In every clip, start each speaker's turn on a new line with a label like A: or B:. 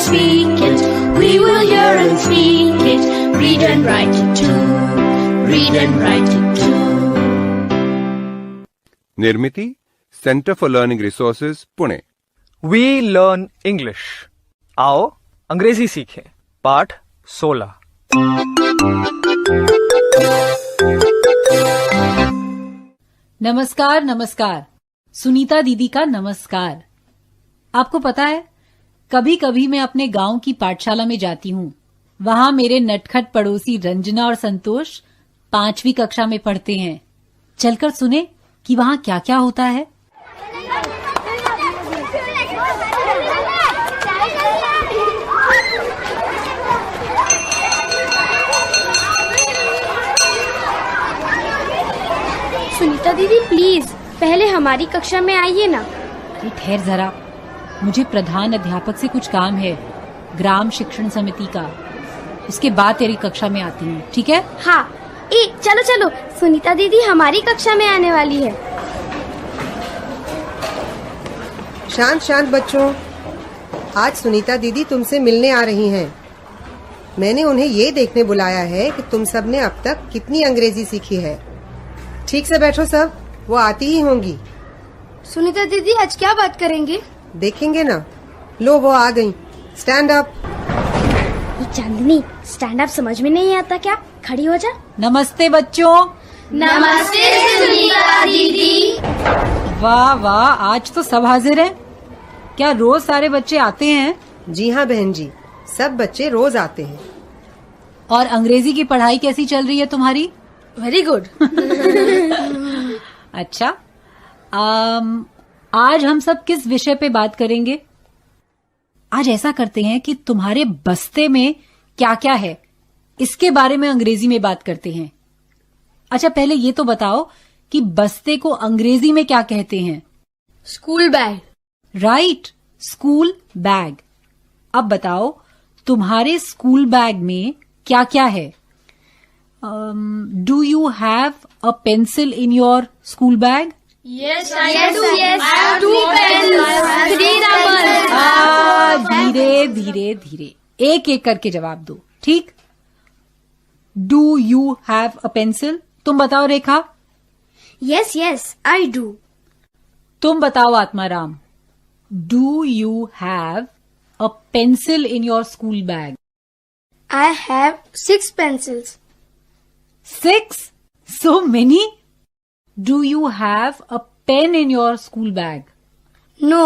A: speak it. We will hear and speak it. Read and write it too. Read and write it too.
B: Nirmiti centre for learning resources Pune.
C: We learn English. आओ अंग्रेजी सीखें। पाठ 16।
D: नमस्कार नमस्कार। सुनीता दीदी का नमस्कार। आपको पता है, कभी कभी मैं अपने गांव की पाठशाला में जाती हूँ। वहां मेरे नटखट पड़ोसी रंजना और संतोष 5वीं कक्षा में पढ़ते हैं। चलकर सुने कि वहां क्या क्या होता है।
E: सुनीता दीदी प्लीज पहले हमारी कक्षा में आइए ना।
D: अरे ठहर जरा, मुझे प्रधान अध्यापक से कुछ काम है, ग्राम शिक्षण समिति का। उसके बाद तेरी कक्षा में आती हूँ, ठीक है?
E: हाँ। चलो चलो, सुनीता दीदी हमारी कक्षा में आने वाली है।
F: शांत शांत बच्चों, आज सुनीता दीदी तुमसे मिलने आ रही हैं। मैंने उन्हें ये देखने बुलाया है कि तुम सब ने अब तक कितनी अंग्रेजी सीखी है। ठीक से बैठो सब, वो आती ही होंगी।
E: सुनीता दीदी आज क्या बात करेंगे?
F: देखेंगे ना। लो वो आ गई। Stand up.
E: ये चांदनी, स्टैंड अप समझ में नहीं आता क्या? खड़ी हो जा।
D: नमस्ते बच्चों।
A: नमस्ते सुनीता दीदी।
D: वाह वाह, आज तो सब हाजिर हैं। क्या रोज सारे बच्चे आते हैं?
F: जी हाँ बहन जी, सब बच्चे रोज आते हैं।
D: और अंग्रेजी की पढ़ाई कैसी चल रही है तुम्हारी?
E: Very good.
D: अच्छा, आज हम सब किस विषय पे बात करेंगे? आज ऐसा करते हैं कि तुम्हारे बस्ते में क्या क्या है, इसके बारे में अंग्रेजी में बात करते हैं। अच्छा, पहले ये तो बताओ कि बस्ते को अंग्रेजी में क्या कहते हैं?
E: School bag.
D: Right, school bag. अब बताओ तुम्हारे स्कूल बैग में क्या क्या है? Do you have a pencil in your school bag?
A: Yes, I do. Yes, I have 2 pencils, 3 rubbers.
D: धीरे धीरे धीरे एक एक करके जवाब दो, ठीक? Do you have a pencil? तुम बताओ Rekha.
E: Yes yes I do.
D: तुम बताओ Atmaram. Do you have a pencil in your school bag?
E: I have 6 pencils.
D: 6? So many? Do you have a pen in your school bag?
E: No,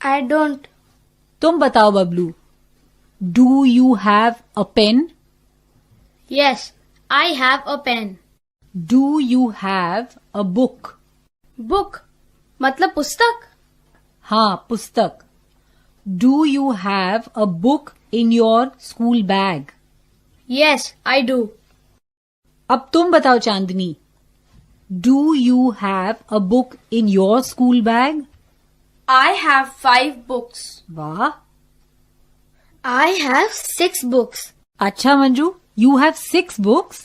E: I don't.
D: तुम बताओ Bablu. Do you have a pen?
E: Yes, I have a pen.
D: Do you have a book?
E: Book मतलब पुस्तक?
D: हाँ, पुस्तक। Do you have a book in your school bag?
E: Yes, I do.
D: अब तुम बताओ चांदनी। Do you have a book in your school bag?
E: I have 5 books.
D: वाह।
E: I have 6 books.
D: अच्छा Manju, you have 6 books?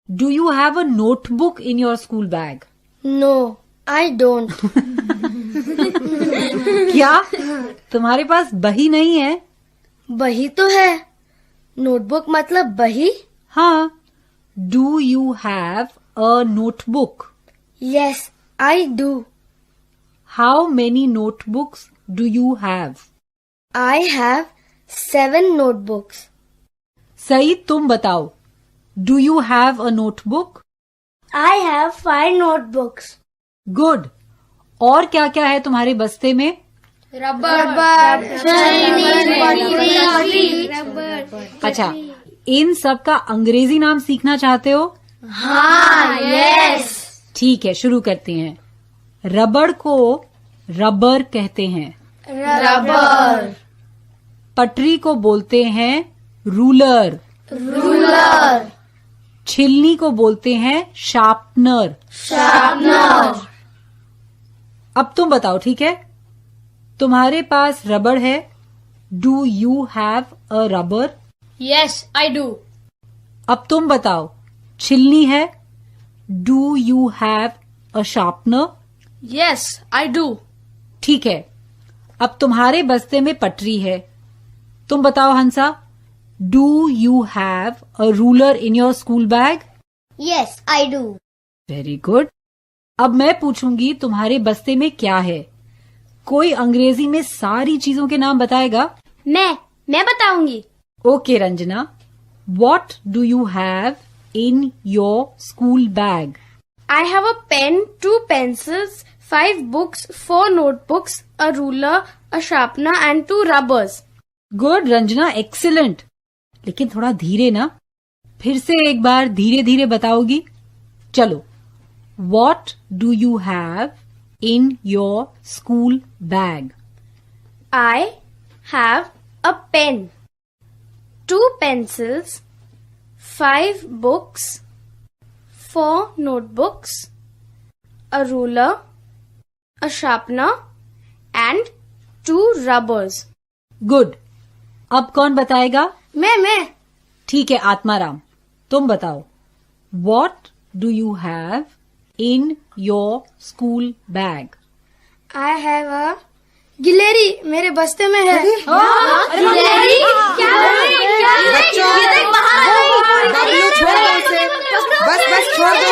D: Do you have a notebook in your school bag?
E: No, I don't.
D: क्या तुम्हारे पास बही नहीं है?
E: बही तो है। नोटबुक मतलब बही?
D: हाँ। Do you have a notebook?
E: Yes, I do.
D: How many notebooks do you have?
E: I have 7 notebooks.
D: सही, तुम बताओ। Do you have a notebook?
E: I have 5 notebooks.
D: Good. और क्या क्या है तुम्हारे बस्ते में?
E: रबर,
D: अच्छा, इन सब का अंग्रेजी नाम सीखना चाहते हो?
E: हाँ, यस।
D: ठीक है, शुरू करते हैं। रबड़ को रबर कहते हैं।
E: रबर।
D: पटरी को बोलते हैं रूलर।
E: रूलर।
D: छिलनी को बोलते हैं शार्पनर।
E: शार्पनर।
D: अब तुम बताओ, ठीक है? तुम्हारे पास रबड़ है। Do you have a rubber?
E: Yes, I do.
D: अब तुम बताओ, छिलनी है। Do you have a sharpener?
E: Yes, I do.
D: ठीक है। अब तुम्हारे बस्ते में पटरी है। तुम बताओ Hansa, do you have a ruler in your school bag?
E: Yes, I do.
D: Very good. अब मैं पूछूंगी तुम्हारे बस्ते में क्या है। कोई अंग्रेजी में सारी चीजों के नाम बताएगा?
E: मैं बताऊंगी।
D: Okay Ranjana, what do you have in your school bag?
E: I have a pen, 2 pencils, 5 books, 4 notebooks, a ruler, a sharpener and 2 rubbers.
D: Good Ranjana, excellent. लेकिन थोड़ा धीरे ना, फिर से एक बार धीरे धीरे बताओगी? चलो, what do you have in your school bag?
E: I have a pen, 2 pencils, 5 books, 4 notebooks, a ruler, a sharpener and 2 rubbers.
D: Good. अब कौन बताएगा?
E: मैं
D: ठीक है आत्माराम, तुम बताओ। What do you have in your school bag?
E: I have a गिलेरी मेरे बस्ते में है। गिलेरी? क्या
F: बच्चों, बबलू छोड़ दो उसे। बस छोड़ दो।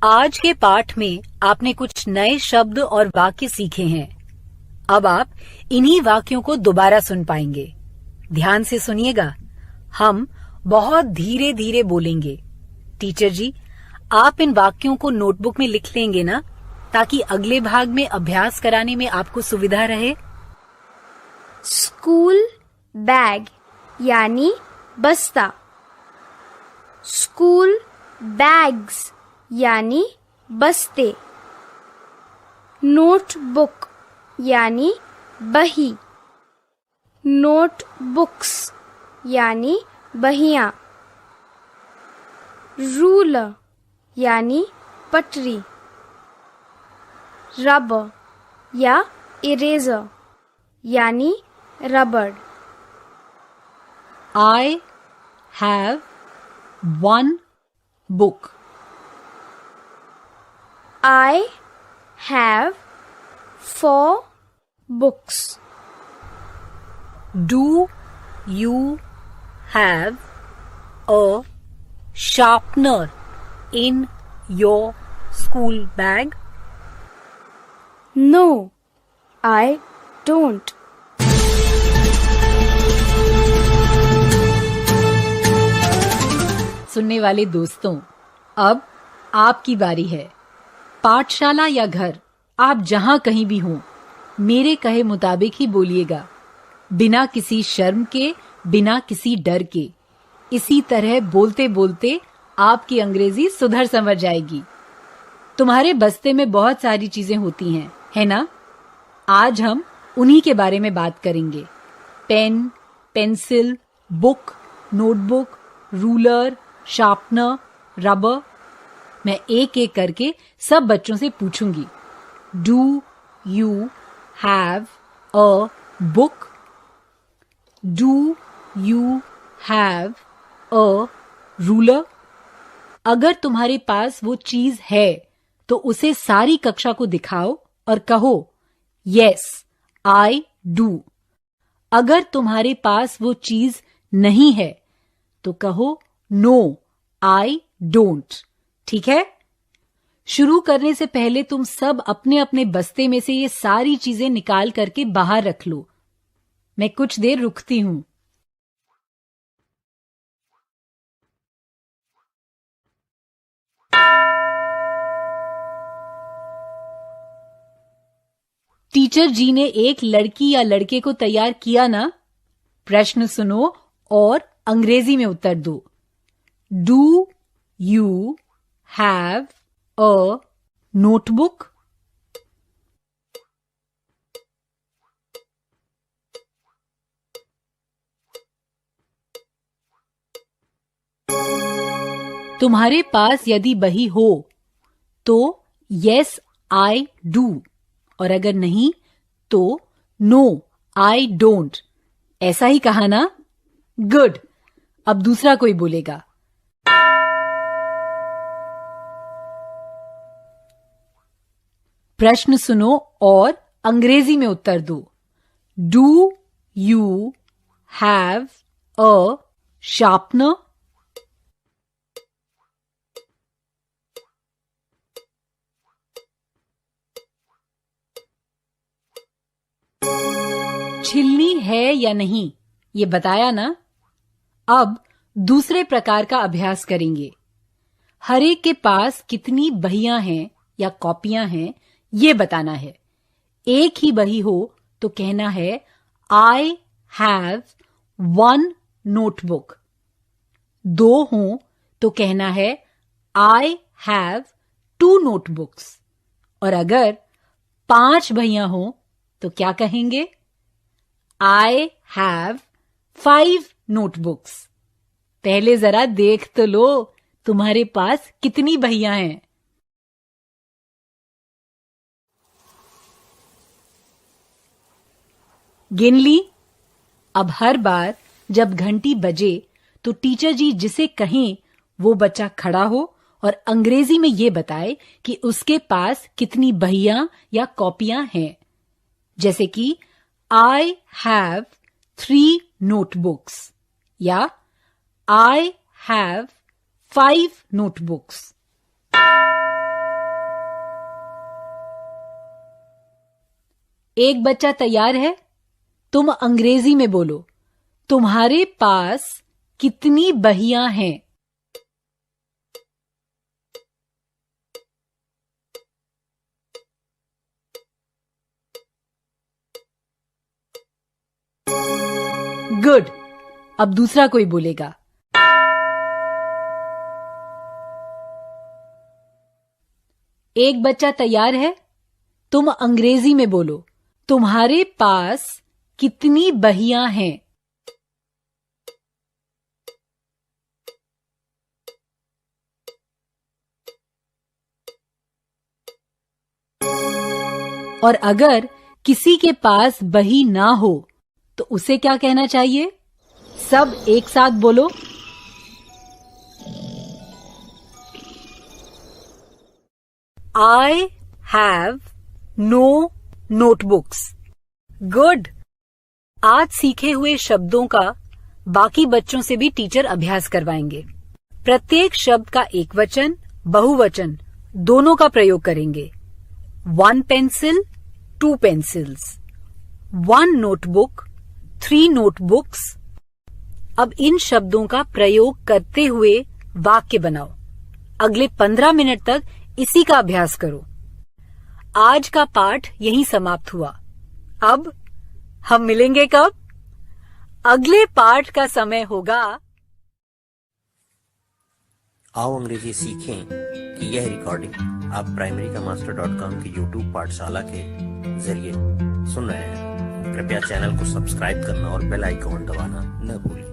D: आज के पाठ में आपने कुछ नए शब्द और वाक्य सीखे हैं। अब आप इन्हीं वाक्यों को दोबारा सुन पाएंगे। ध्यान से सुनिएगा, हम बहुत धीरे धीरे बोलेंगे। टीचर जी, आप इन वाक्यों को नोटबुक में लिख लेंगे ना, ताकि अगले भाग में अभ्यास कराने में आपको सुविधा रहे।
E: स्कूल बैग यानी बस्ता। स्कूल बैग्स यानी बस्ते। नोटबुक यानी बही। नोटबुक्स यानी बहियां। रूलर यानी पटरी। रबर या इरेजर यानी रबड़।
D: I have one book.
E: I have 4 books.
D: Do you have a sharpener in your school bag?
E: No, I don't.
D: सुनने वाले दोस्तों, अब आपकी बारी है। पाठशाला या घर, आप जहां कहीं भी हों, मेरे कहे मुताबिक ही बोलिएगा, बिना किसी शर्म के, बिना किसी डर के। इसी तरह बोलते बोलते आपकी अंग्रेजी सुधर संवर जाएगी। तुम्हारे बस्ते में बहुत सारी चीजें होती हैं, है ना? आज हम उन्हीं के बारे में बात करेंगे। Pen, pencil, book, notebook, ruler, sharpener, rubber. मैं एक एक करके सब बच्चों से पूछूंगी। Do you have a book? Do you have a ruler? अगर तुम्हारे पास वो चीज है तो उसे सारी कक्षा को दिखाओ और कहो यस आई डू। अगर तुम्हारे पास वो चीज नहीं है तो कहो नो आई डोंट। ठीक है? शुरू करने से पहले तुम सब अपने अपने बस्ते में से ये सारी चीजें निकाल करके बाहर रख लो। मैं कुछ देर रुकती हूं। टीचर जी ने एक लड़की या लड़के को तैयार किया ना? प्रश्न सुनो और अंग्रेजी में उत्तर दो। Do you have a notebook? तुम्हारे पास यदि बही हो तो यस आई डू, और अगर नहीं तो नो आई डोंट। ऐसा ही कहा ना? गुड। अब दूसरा कोई बोलेगा। प्रश्न सुनो और अंग्रेजी में उत्तर दो। Do you have a sharpener? छिलनी है या नहीं, ये बताया ना। अब दूसरे प्रकार का अभ्यास करेंगे। हर एक के पास कितनी बहियां हैं या कॉपियां हैं, ये बताना है। एक ही बही हो तो कहना है आई हैव 1 नोटबुक। 2 हों तो कहना है आई हैव 2 नोटबुक्स। और अगर 5 भैया हों तो क्या कहेंगे? I have 5 notebooks. पहले जरा देख तो लो तुम्हारे पास कितनी भैया हैं। गिन ली। अब हर बार जब घंटी बजे तो टीचर जी जिसे कहें वो बच्चा खड़ा हो और अंग्रेजी में ये बताए कि उसके पास कितनी बहियां या कॉपियां हैं। जैसे कि आई हैव 3 नोटबुक्स या आई हैव 5 नोटबुक्स। एक बच्चा तैयार है? तुम अंग्रेजी में बोलो, तुम्हारे पास कितनी बहियां हैं? गुड। अब दूसरा कोई बोलेगा। एक बच्चा तैयार है? तुम अंग्रेजी में बोलो, तुम्हारे पास कितनी बहियां हैं? और अगर किसी के पास बही ना हो तो उसे क्या कहना चाहिए? सब एक साथ बोलो। I have no notebooks. Good. आज सीखे हुए शब्दों का बाकी बच्चों से भी टीचर अभ्यास करवाएंगे। प्रत्येक शब्द का एक वचन, बहुवचन दोनों का प्रयोग करेंगे। 1 पेंसिल, 2 पेंसिल्स, 1 नोटबुक, 3 नोटबुक्स। अब इन शब्दों का प्रयोग करते हुए वाक्य बनाओ। अगले 15 मिनट तक इसी का अभ्यास करो। आज का पाठ यहीं समाप्त हुआ। अब हम मिलेंगे कब? अगले पाठ का समय होगा।
G: आओ अंग्रेजी सीखें कि यह रिकॉर्डिंग आप primarykaamaster.com की YouTube पाठशाला के जरिए सुन रहे हैं। कृपया चैनल को सब्सक्राइब करना और बेल आइकॉन दबाना न भूलें।